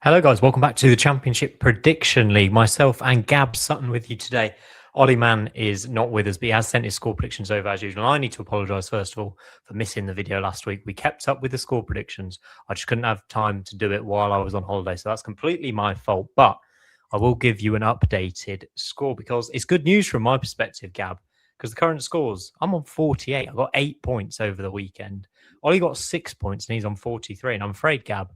Hello, guys. Welcome back to the Championship Prediction League. Myself and Gab Sutton with you today. Ollie Man is not with us, but he has sent his score predictions over as usual. I need to apologise, first of all, for missing the video last week. We kept up with the score predictions. I just couldn't have time to do it while I was on holiday, so that's completely my fault. But I will give you an updated score because it's good news from my perspective, Gab, because the current scores, I'm on 48. I got 8 points over the weekend. Ollie got 6 points and he's on 43. And I'm afraid, Gab,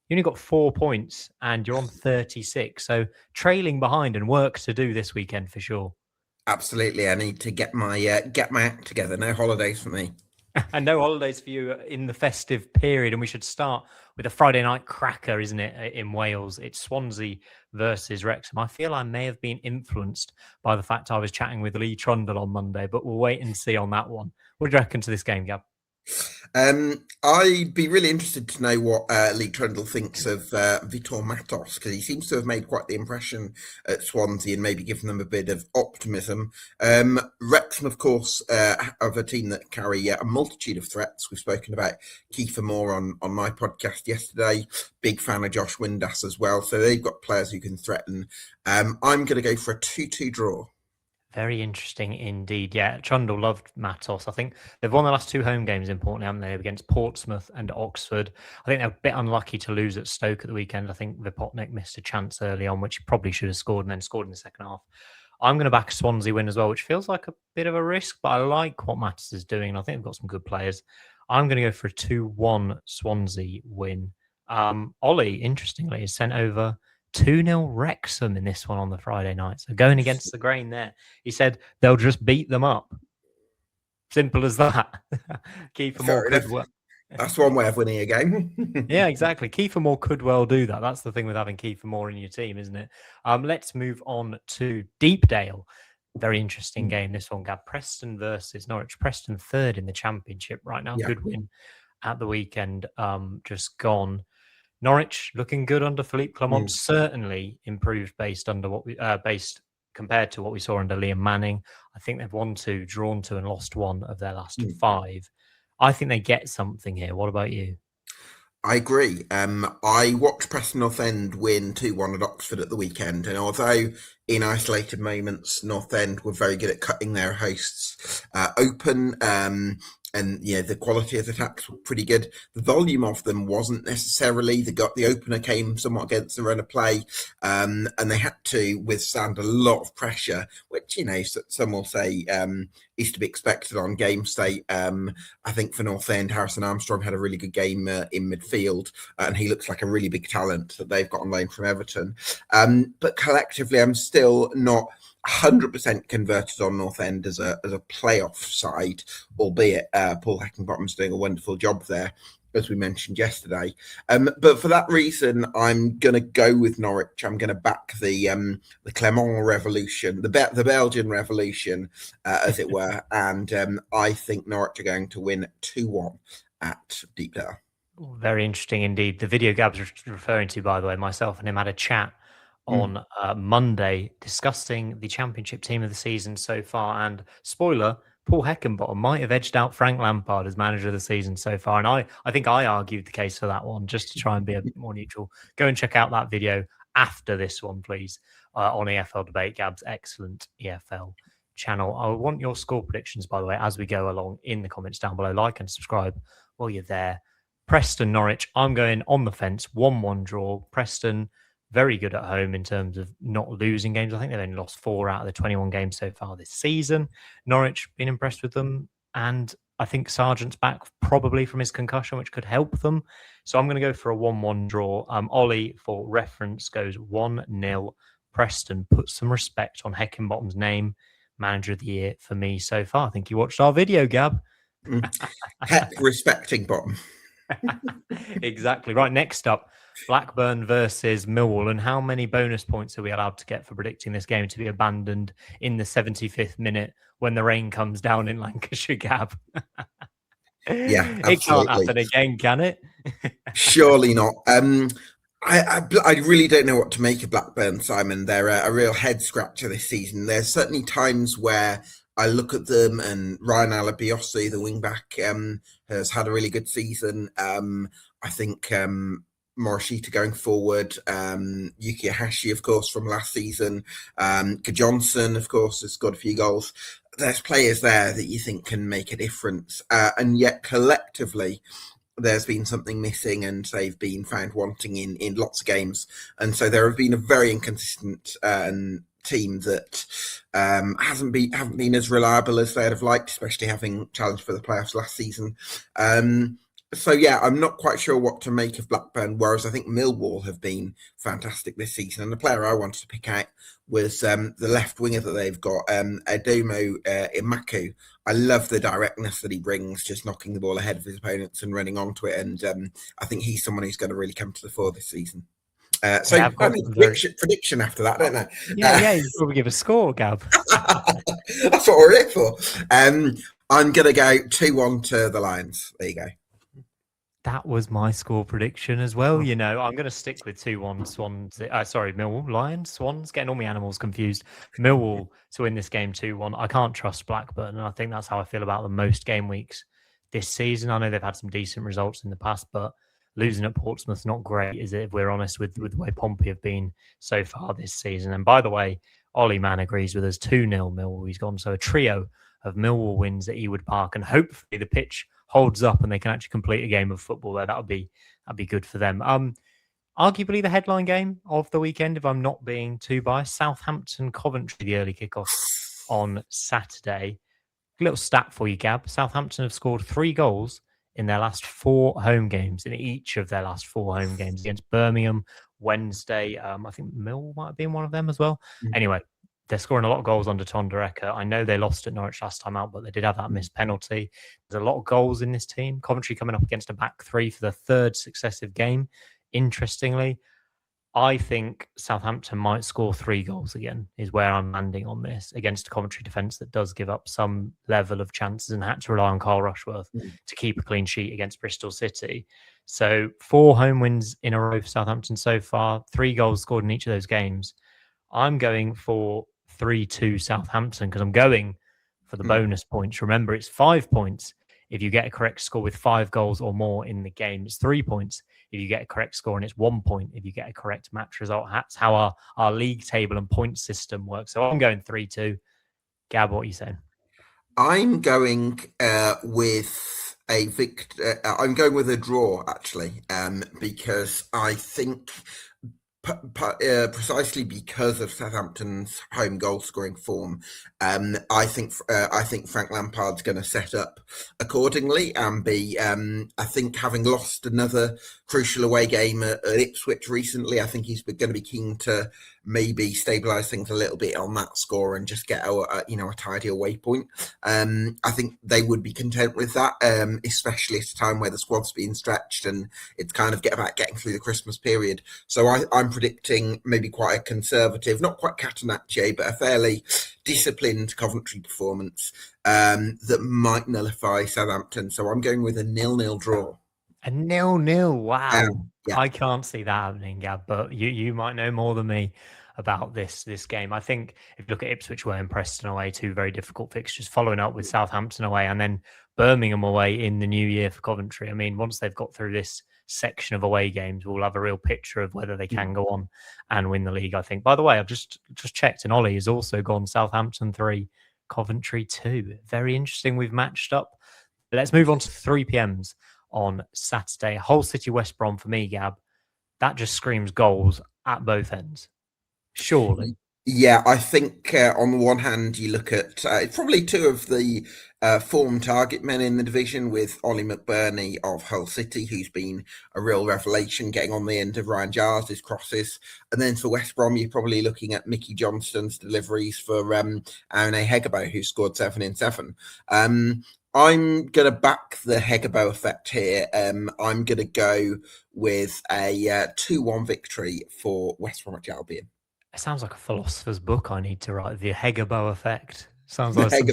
you only got 4 points and you're on 36. So trailing behind and work to do this weekend for sure. Absolutely. I need to get my act together. No holidays for me. And no holidays for you in the festive period. And we should start with a Friday night cracker, isn't it, in Wales? It's Swansea versus Wrexham. I feel I may have been influenced by the fact I was chatting with Lee Trundle on Monday, but we'll wait and see on that one. What do you reckon to this game, Gab? I'd be really interested to know what Lee Trundle thinks of Vitor Matos, because he seems to have made quite the impression at Swansea and maybe given them a bit of optimism. Wrexham, of course, of a team that carry a multitude of threats. We've spoken about Kiefer Moore on my podcast yesterday. Big fan of Josh Windass as well. So they've got players who can threaten. I'm going to go for a 2-2 draw. Very interesting indeed. Yeah, Trundle loved Matos. I think they've won the last 2 home games, importantly, haven't they, against Portsmouth and Oxford. I think they're a bit unlucky to lose at Stoke at the weekend. I think Vipotnik missed a chance early on, which he probably should have scored and then scored in the second half. I'm going to back a Swansea win as well, which feels like a bit of a risk, but I like what Matos is doing. And I think they've got some good players. I'm going to go for a 2-1 Swansea win. Ollie, interestingly, is sent over 2-0 Wrexham in this one on the Friday night. So going against the grain there. He said they'll just beat them up. Simple as that. Kiefer Moore could well. That's one way of winning a game. Yeah, exactly. Kiefer Moore could well do that. That's the thing with having Kiefer Moore in your team, isn't it? Let's move on to Deepdale. Very interesting game, this one, Gab. Preston versus Norwich. Preston third in the Championship right now. Yeah. Good win at the weekend, just gone. Norwich looking good under Philippe Clement. Certainly improved based compared to what we saw under Liam Manning. I think they've won 2, drawn 2, and lost 1 of their last 5. I think they get something here. What about you? I agree. I watched Preston North End win 2-1 at Oxford at the weekend, and although in isolated moments North End were very good at cutting their hosts open, and the quality of the attacks were pretty good. The volume of them wasn't necessarily. The opener came somewhat against the run of play, and they had to withstand a lot of pressure, which some will say is to be expected on game state. I think for North End, Harrison Armstrong had a really good game in midfield, and he looks like a really big talent that they've got on loan from Everton. But collectively, I'm still not 100% converted on North End as a playoff side, albeit Paul Heckingbottom's doing a wonderful job there, as we mentioned yesterday. But for that reason, I'm going to go with Norwich. I'm going to back the Clement revolution, the Belgian revolution, as it were. And I think Norwich are going to win 2-1 at Deepdale. Very interesting indeed. The video Gab's referring to, by the way, myself and him had a chat on Monday discussing the Championship team of the season so far. And spoiler, Paul Heckingbottom might have edged out Frank Lampard as manager of the season so far. And I think I argued the case for that one, just to try and be a bit more neutral. Go and check out that video after this one, please, on EFL Debate, Gab's excellent EFL channel. I want your score predictions, by the way, as we go along in the comments down below. Like and subscribe while you're there. Preston, Norwich, I'm going on the fence, 1-1 draw. Preston, very good at home in terms of not losing games. I think they've only lost 4 out of the 21 games so far this season. Norwich, been impressed with them. And I think Sargent's back probably from his concussion, which could help them. So I'm going to go for a 1-1 draw. Ollie, for reference, goes 1-0 Preston. Put some respect on Heckingbottom's name. Manager of the year for me so far. I think you watched our video, Gab. Heck, respecting bottom. Exactly. Right, next up, Blackburn versus Millwall. And how many bonus points are we allowed to get for predicting this game to be abandoned in the 75th minute when the rain comes down in Lancashire, Gab? Yeah, absolutely. It can't happen again, can it? Surely not. I really don't know what to make of Blackburn, Simon. They're a real head scratcher this season. There's certainly times where I look at them and Ryan Alabiosi, the wing back, has had a really good season. I think Morishita going forward, Yuki Hashi, of course, from last season, Johnson, of course, has scored a few goals. There's players there that you think can make a difference, and yet collectively there's been something missing and they've been found wanting in lots of games. And so there have been a very inconsistent team that haven't been as reliable as they'd have liked, especially having challenged for the playoffs last season. So yeah, I'm not quite sure what to make of Blackburn, whereas I think Millwall have been fantastic this season. And the player I wanted to pick out was the left winger that they've got, Adomo Imaku. I love the directness that he brings, just knocking the ball ahead of his opponents and running onto it. And I think he's someone who's going to really come to the fore this season. So Yeah, I need prediction after that, don't I? Yeah, you probably give a score, Gab. That's what we're here for. I'm going to go 2-1 to the Lions. There you go. That was my score prediction as well. You know, I'm going to stick with 2-1 Swans. Millwall, Lions, Swans, getting all my animals confused. Millwall to win this game 2-1. I can't trust Blackburn, and I think that's how I feel about them most game weeks this season. I know they've had some decent results in the past, but losing at Portsmouth's not great, is it, if we're honest with the way Pompey have been so far this season. And by the way, Ollie Mann agrees with us, 2-0 Millwall. He's gone. So a trio of Millwall wins at Ewood Park, and hopefully the pitch holds up and they can actually complete a game of football there. That'd be good for them. Arguably the headline game of the weekend, if I'm not being too biased, Southampton Coventry, the early kickoff on Saturday. A little stat for you, Gab. Southampton have scored 3 goals in their last 4 home games, in each of their last 4 home games, against Birmingham Wednesday. I think Millwall might have been one of them as well. Anyway, they're scoring a lot of goals under Tondereka. I know they lost at Norwich last time out, but they did have that missed penalty. There's a lot of goals in this team. Coventry coming up against a back 3 for the 3rd successive game. Interestingly, I think Southampton might score 3 goals again, is where I'm landing on this, against a Coventry defence that does give up some level of chances and had to rely on Carl Rushworth to keep a clean sheet against Bristol City. So 4 home wins in a row for Southampton so far, 3 goals scored in each of those games. I'm going for 3-2 Southampton because I'm going for the bonus points. Remember, it's 5 points if you get a correct score with 5 goals or more in the game. It's 3 points if you get a correct score, and it's 1 point if you get a correct match result. That's how our league table and point system works. So I'm going 3-2. Gab, what are you saying? I'm going with I'm going with a draw, actually, because I think precisely because of Southampton's home goal scoring form, I think Frank Lampard's going to set up accordingly and be. I think having lost another crucial away game at Ipswich recently, I think he's going to be keen to maybe stabilise things a little bit on that score and just get a tidy away point. I think they would be content with that, especially at a time where the squad's being stretched and it's kind of about getting through the Christmas period. So I'm predicting maybe quite a conservative, not quite Catenaccio, but a fairly disciplined Coventry performance that might nullify Southampton. So I'm going with a 0-0 draw. A 0-0, wow. Yeah. I can't see that happening, Gab, but you might know more than me about this game. I think if you look at Ipswich away and Preston away, 2 very difficult fixtures, following up with Southampton away and then Birmingham away in the new year for Coventry. I mean, once they've got through this section of away games, we'll have a real picture of whether they can go on and win the league, I think. By the way, I've just checked, and Ollie has also gone Southampton 3, Coventry 2. Very interesting. We've matched up. Let's move on to 3 p.m s on Saturday. Hull City West Brom for me, Gab. That just screams goals at both ends. Surely. Yeah, I think on the one hand, you look at probably 2 of the form target men in the division, with Ollie McBurney of Hull City, who's been a real revelation, getting on the end of Ryan Giles' crosses. And then for West Brom, you're probably looking at Mickey Johnston's deliveries for Aaron Hegebo, who scored 7 in 7. I'm going to back the Hegebo effect here. I'm going to go with a 2-1 victory for West Bromwich Albion. It sounds like a philosopher's book I need to write. The Hegebo effect. Sounds like some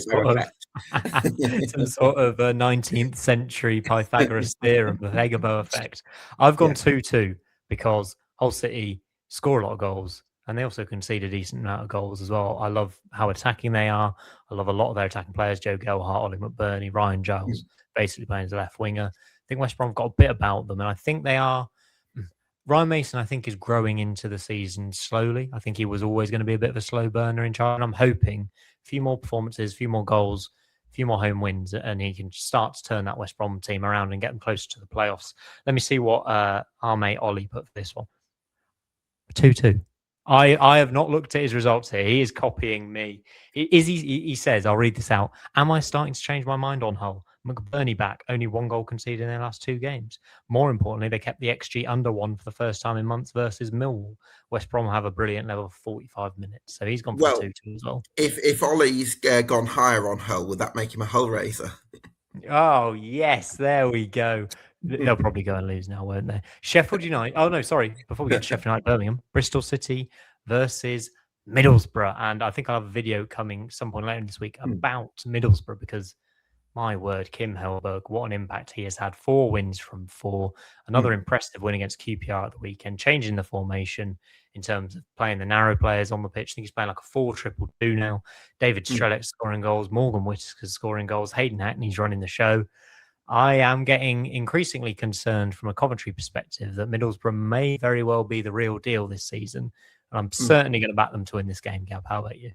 sort of 19th century Pythagoras theorem, the Hegebo effect. I've gone 2-2 because Hull City score a lot of goals and they also concede a decent amount of goals as well. I love how attacking they are. I love a lot of their attacking players, Joe Gelhardt, Ollie McBurney, Ryan Giles, basically playing as a left winger. I think West Brom have got a bit about them, and I think they are Ryan Mason, I think, is growing into the season slowly. I think he was always going to be a bit of a slow burner in charge. And I'm hoping a few more performances, a few more goals, a few more home wins, and he can start to turn that West Brom team around and get them closer to the playoffs. Let me see what our mate Ollie put for this one. 2-2. I have not looked at his results here. He is copying me. He says, I'll read this out. Am I starting to change my mind on Hull? McBurney back, only 1 goal conceded in their last 2 games. More importantly, they kept the XG under 1 for the first time in months versus Millwall. West Brom have a brilliant level of 45 minutes. So he's gone for 2-2 as well. If Ollie's gone higher on Hull, would that make him a Hull raiser? Oh, yes. There we go. They'll probably go and lose now, won't they? Sheffield United. Oh, no, sorry. Before we get to Sheffield United, Birmingham, Bristol City versus Middlesbrough. And I think I'll have a video coming some point later this week about Middlesbrough because, my word, Kim Hellberg, what an impact he has had. 4 wins from 4. Another impressive win against QPR at the weekend, changing the formation in terms of playing the narrow players on the pitch. I think he's playing like a 4-2-2 now. David Strelec scoring goals, Morgan Whittaker scoring goals, Hayden Hackney's running the show. I am getting increasingly concerned from a Coventry perspective that Middlesbrough may very well be the real deal this season. And I'm certainly going to back them to win this game, Gab. How about you?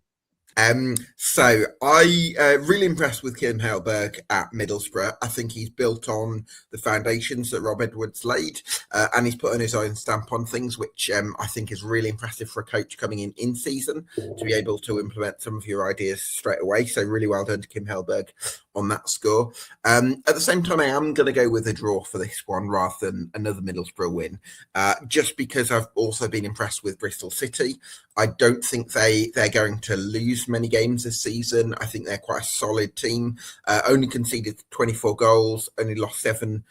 So I really impressed with Kim Hellberg at Middlesbrough. I think he's built on the foundations that Rob Edwards laid, and he's put on his own stamp on things, which I think is really impressive for a coach coming in season to be able to implement some of your ideas straight away. So really well done to Kim Hellberg on that score. At the same time, I am going to go with a draw for this one rather than another Middlesbrough win, just because I've also been impressed with Bristol City. I don't think they're going to lose many games this season. I think they're quite a solid team. Only conceded 24 goals, only lost 7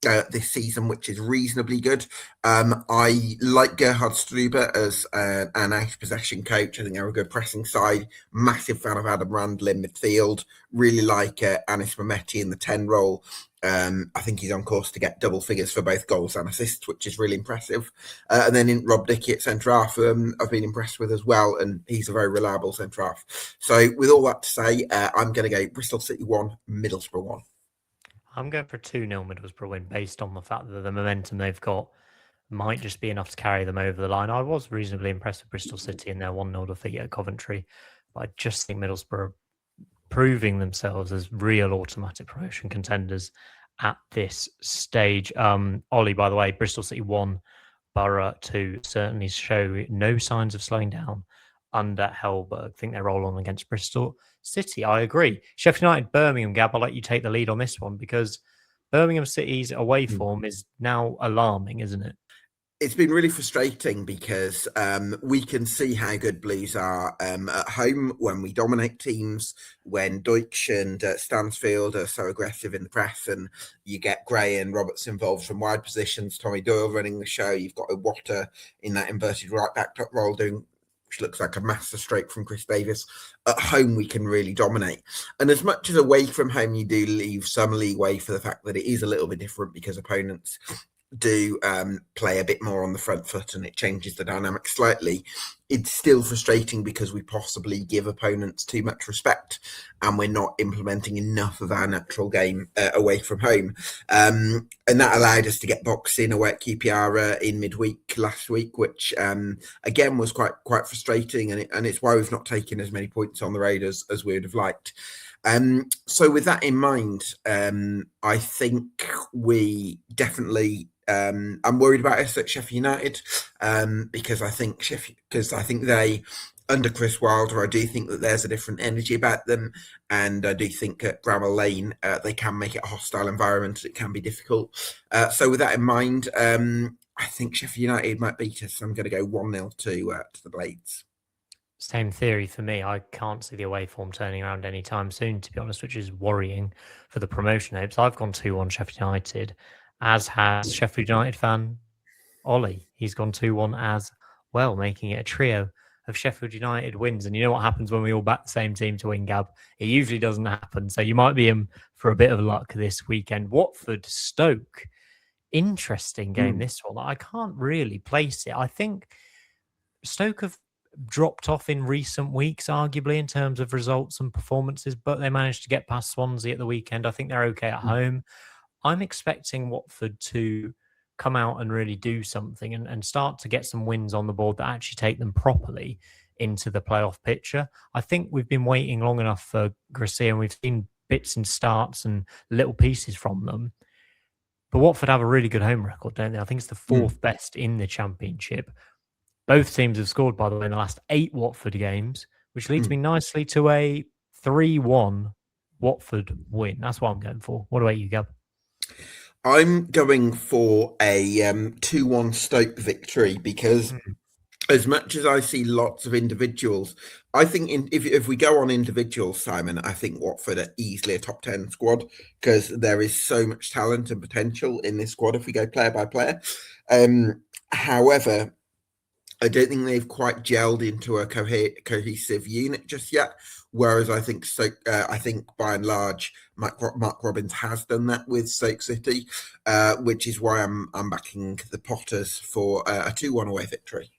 this season, which is reasonably good. I like Gerhard Struber as an out-of-possession coach. I think they're a good pressing side. Massive fan of Adam Randall in midfield. Really like Anis Mehmeti in the 10 role. I think he's on course to get double figures for both goals and assists, which is really impressive. And then in Rob Dickey at centre half, I've been impressed with as well, and he's a very reliable centre half. So with all that to say, I'm going to go Bristol City 1, Middlesbrough 1. I'm going for a 2-0 Middlesbrough win based on the fact that the momentum they've got might just be enough to carry them over the line. I was reasonably impressed with Bristol City in their 1-0 defeat at Coventry, but I just think Middlesbrough proving themselves as real automatic promotion contenders at this stage. Ollie, by the way, Bristol City 1, Borough 2 certainly show no signs of slowing down under Hellberg. I think they're all on against Bristol City. I agree. Sheffield United, Birmingham, Gab, I'll let you take the lead on this one because Birmingham City's away form is now alarming, isn't it? It's been really frustrating because we can see how good Blues are at home when we dominate teams, when Deutsch and Stansfield are so aggressive in the press, and you get Gray and Roberts involved from wide positions, Tommy Doyle running the show, you've got Iwata in that inverted right back top role doing, which looks like a master stroke from Chris Davis. At home, we can really dominate. And as much as away from home, you do leave some leeway for the fact that it is a little bit different because opponents do play a bit more on the front foot and it changes the dynamic slightly. It's still frustrating because we possibly give opponents too much respect and we're not implementing enough of our natural game away from home. And that allowed us to get boxed in away at QPR in midweek last week, which again was quite frustrating, and it's why we've not taken as many points on the road as we would have liked. So with that in mind, I think we definitely I'm worried about us at Sheffield United because I think they, under Chris Wilder, I do think that there's a different energy about them, and I do think at Bramall Lane they can make it a hostile environment. It can be difficult. So with that in mind, I think Sheffield United might beat us. I'm going to go 1-0 to the Blades. Same theory for me. I can't see the away form turning around anytime soon, to be honest, which is worrying for the promotion hopes. I've gone 2-1 Sheffield United, as has Sheffield United fan Ollie. He's gone 2-1 as well, making it a trio of Sheffield United wins. And you know what happens when we all back the same team to win, Gab? It usually doesn't happen. So you might be in for a bit of luck this weekend. Watford, Stoke. Interesting game, this one. I can't really place it. I think Stoke have dropped off in recent weeks, arguably, in terms of results and performances, but they managed to get past Swansea at the weekend. I think they're okay at home. I'm expecting Watford to come out and really do something and start to get some wins on the board that actually take them properly into the playoff picture. I think we've been waiting long enough for Gracia, and we've seen bits and starts and little pieces from them. But Watford have a really good home record, don't they? I think it's the fourth best in the Championship. Both teams have scored, by the way, in the last 8 Watford games, which leads me nicely to a 3-1 Watford win. That's what I'm going for. What about you, Gab? I'm going for a 2-1 Stoke victory because as much as I see lots of individuals, I think if we go on individuals, Simon, I think Watford are easily a top 10 squad because there is so much talent and potential in this squad if we go player by player. However, I don't think they've quite gelled into a cohesive unit just yet. Whereas I think by and large, Mark Robins has done that with Stoke City, which is why I'm backing the Potters for a 2-1 away victory.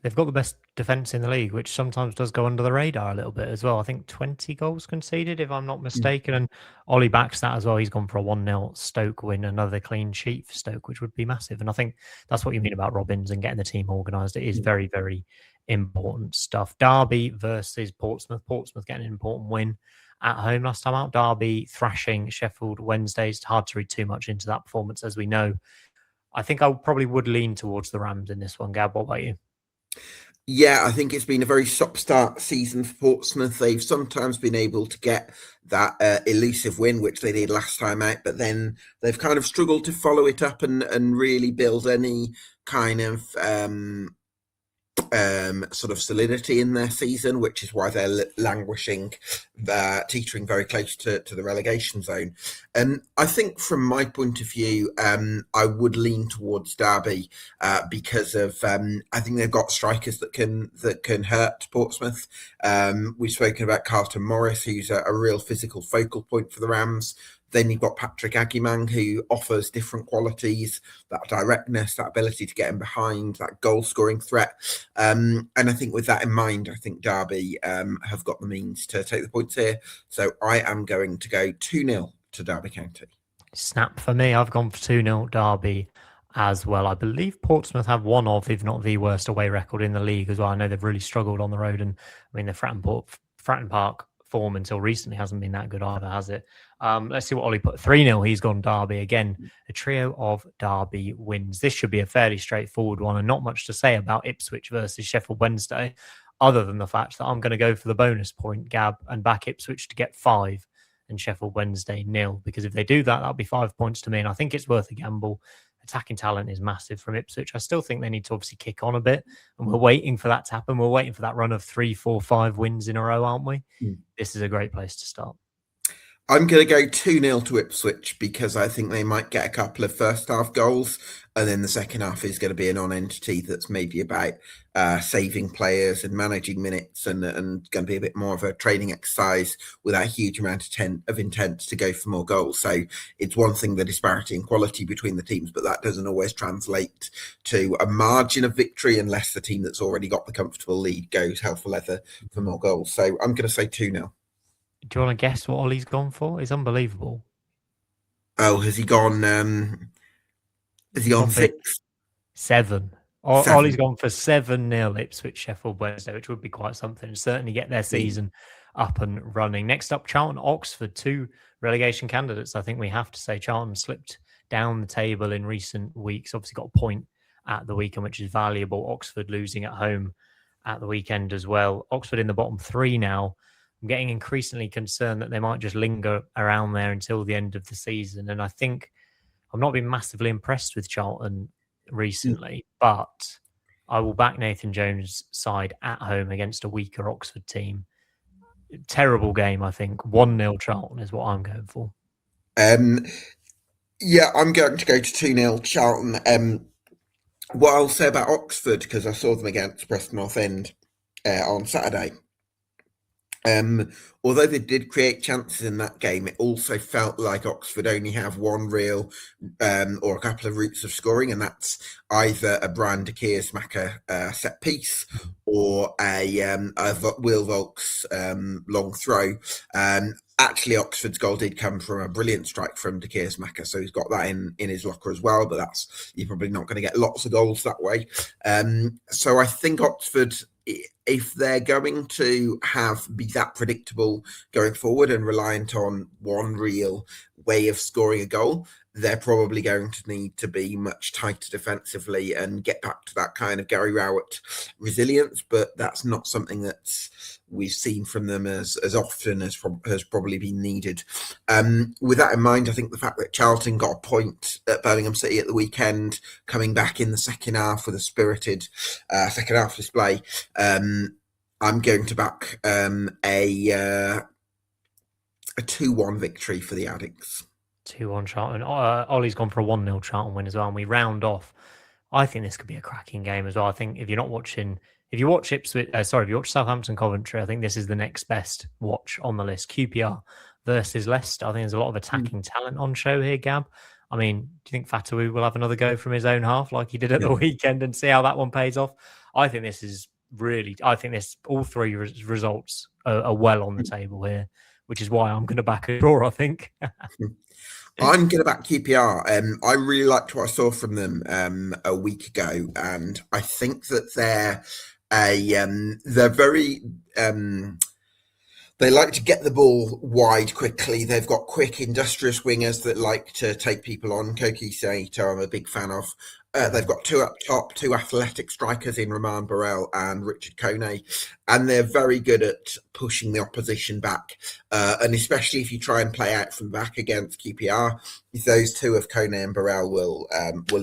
They've got the best defence in the league, which sometimes does go under the radar a little bit as well. I think 20 goals conceded, if I'm not mistaken. And Ollie backs that as well. He's gone for a 1-0 Stoke win, another clean sheet for Stoke, which would be massive. And I think that's what you mean about Robins and getting the team organised. It is very, very important stuff. Derby versus Portsmouth. Portsmouth getting an important win at home last time out. Derby thrashing Sheffield Wednesday. It's hard to read too much into that performance, as we know. I think I probably would lean towards the Rams in this one. Gab, what about you? Yeah, I think it's been a very stop-start season for Portsmouth. They've sometimes been able to get that elusive win, which they did last time out, but then they've kind of struggled to follow it up and really build any kind of sort of solidity in their season, which is why they're languishing, teetering very close to the relegation zone. I think from my point of view, I would lean towards Derby because of I think they've got strikers that can hurt Portsmouth. We've spoken about Carlton Morris, who's a real physical focal point for the Rams. Then you've got Patrick Agyemang, who offers different qualities, that directness, that ability to get in behind, that goal-scoring threat. And I think with that in mind, I think Derby have got the means to take the points here. So I am going to go 2-0 to Derby County. Snap for me. I've gone for 2-0 Derby as well. I believe Portsmouth have one of, if not the worst away record in the league as well. I know they've really struggled on the road, and I mean, the Fratton Park form until recently hasn't been that good either, has it? Let's see what Ollie put. 3-0, he's gone Derby. Again, a trio of Derby wins. This should be a fairly straightforward one, and not much to say about Ipswich versus Sheffield Wednesday, other than the fact that I'm going to go for the bonus point, Gab, and back Ipswich to get 5 and Sheffield Wednesday 0. Because if they do that, that'll be 5 points to me, and I think it's worth a gamble. Attacking talent is massive from Ipswich. I still think they need to obviously kick on a bit, and we're waiting for that to happen. We're waiting for that run of 3, 4, 5 wins in a row, aren't we? This is a great place to start. I'm going to go 2-0 to Ipswich because I think they might get a couple of first half goals, and then the second half is going to be a non-entity that's maybe about saving players and managing minutes and going to be a bit more of a training exercise without a huge amount of intent to go for more goals. So it's one thing, the disparity in quality between the teams, but that doesn't always translate to a margin of victory unless the team that's already got the comfortable lead goes hell for leather for more goals. So I'm going to say 2-0. Do you want to guess what Ollie's gone for? It's unbelievable. Oh, has he gone? Has he gone 6? 7. Ollie's gone for 7-0 Ipswich Sheffield Wednesday, which would be quite something. Certainly get their season up and running. Next up, Charlton Oxford, 2 relegation candidates. I think we have to say Charlton slipped down the table in recent weeks. Obviously got a point at the weekend, which is valuable. Oxford losing at home at the weekend as well. Oxford in the bottom 3 now. I'm getting increasingly concerned that they might just linger around there until the end of the season. And I think I've not been massively impressed with Charlton recently, but I will back Nathan Jones' side at home against a weaker Oxford team. Terrible game, I think. 1-0 Charlton is what I'm going for. Yeah, I'm going to go to 2-0 Charlton. What I'll say about Oxford, because I saw them against Preston North End on Saturday, Although they did create chances in that game, it also felt like Oxford only have one real or a couple of routes of scoring, and that's either a Brian de Keersmacher set piece or a Will Volks long throw. Actually, Oxford's goal did come from a brilliant strike from de Keersmacher, so he's got that in his locker as well, but you're probably not going to get lots of goals that way. So I think Oxford, if they're going to be that predictable going forward and reliant on one real way of scoring a goal, they're probably going to need to be much tighter defensively and get back to that kind of Gary Rowett resilience. But that's not something that we've seen from them as often as has probably been needed. With that in mind, I think the fact that Charlton got a point at Birmingham City at the weekend, coming back in the second half with a spirited second half display, I'm going to back a 2-1 victory for the Addicts. 2-1 Charlton. Ollie's gone for a 1-0 Charlton win as well, and we round off. I think this could be a cracking game as well. I think if you watch Southampton Coventry, I think this is the next best watch on the list. QPR versus Leicester. I think there's a lot of attacking talent on show here, Gab. I mean, do you think Fatawu will have another go from his own half like he did at the weekend and see how that one pays off? I think all three results are well on the table here, which is why I'm going to back a draw, I think. I'm going to back QPR. I really liked what I saw from them a week ago, and I think that they're very. They like to get the ball wide quickly. They've got quick, industrious wingers that like to take people on. Koki Saito, I'm a big fan of. They've got two up top, two athletic strikers in Roman Burrell and Richard Kone, and they're very good at pushing the opposition back. And especially if you try and play out from the back against QPR, those two of Kone and Burrell will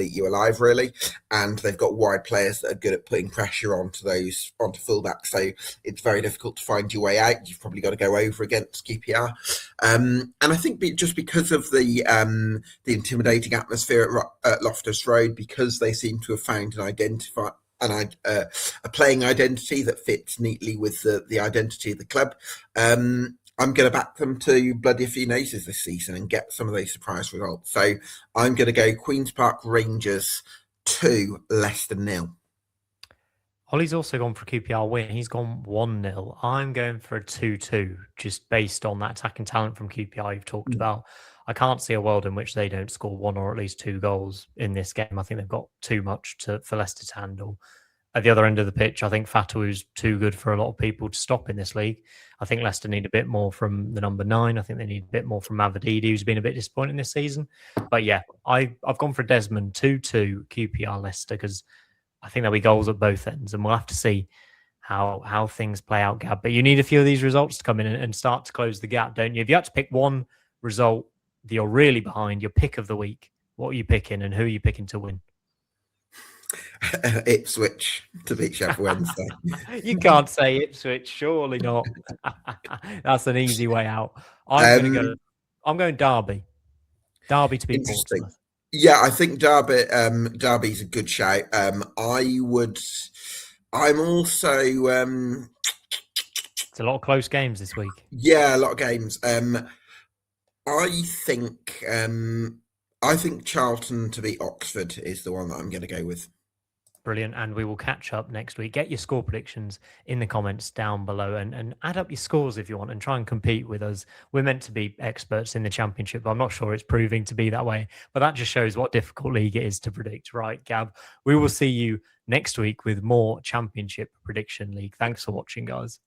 eat you alive, really. And they've got wide players that are good at putting pressure onto fullbacks, so it's very difficult to find your way out. You've probably got to go over against QPR. And I think just because of the intimidating atmosphere at Loftus Road, because they seem to have found a playing identity that fits neatly with the identity of the club, I'm going to back them to bloody a few noses this season and get some of those surprise results. So I'm going to go Queen's Park Rangers 2, Leicester 0. Ollie's also gone for a QPR win. He's gone 1-0. I'm going for a 2-2, just based on that attacking talent from QPR you've talked about. I can't see a world in which they don't score one or at least two goals in this game. I think they've got too much for Leicester to handle. At the other end of the pitch, I think Fatawu's too good for a lot of people to stop in this league. I think Leicester need a bit more from the number 9. I think they need a bit more from Mavadidi, who's been a bit disappointing this season. But yeah, I've gone for Desmond 2-2 QPR Leicester because I think there'll be goals at both ends, and we'll have to see how things play out, Gab. But you need a few of these results to come in and start to close the gap, don't you? If you had to pick one result that you're really behind, your pick of the week, what are you picking and who are you picking to win? Ipswich to beat Sheff Wednesday. You can't say Ipswich, surely not. That's an easy way out. I'm going Derby. Derby to beat Portsmouth. Yeah, I think Derby's a good shout. I'm also it's a lot of close games this week. Yeah, a lot of games. I think Charlton to beat Oxford is the one that I'm going to go with. Brilliant. And we will catch up next week. Get your score predictions in the comments down below and add up your scores if you want and try and compete with us. We're meant to be experts in the Championship, but I'm not sure it's proving to be that way. But that just shows what difficult league it is to predict, right, Gab? We will see you next week with more Championship Prediction League. Thanks for watching, guys.